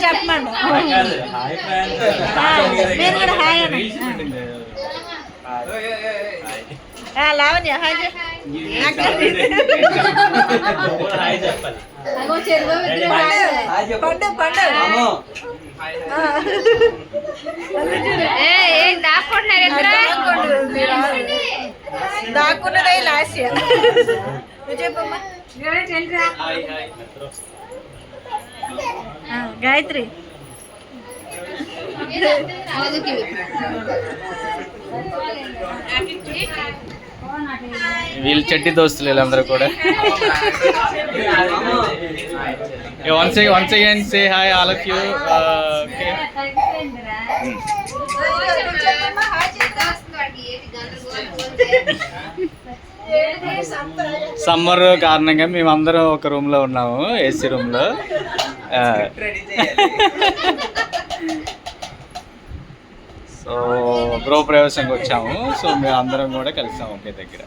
చెప్పండి మీరు కూడా హాయ్ అని లావణ్య హాయ్ పండు పండు దాక్కున్నదే లాస్య చెప్పమ్మా గాయత్రి వీళ్ళు చెట్టి దోస్తులు వీళ్ళందరూ కూడా. once again say hi all of you. Okay. Summer కారణంగా మేమందరం ఒక రూమ్ లో ఉన్నాము, ఏసీ రూమ్ లో. సో గృహప్రవేశంకి వచ్చాము. సో మేము అందరం కూడా కలిసాము ఒకే దగ్గర.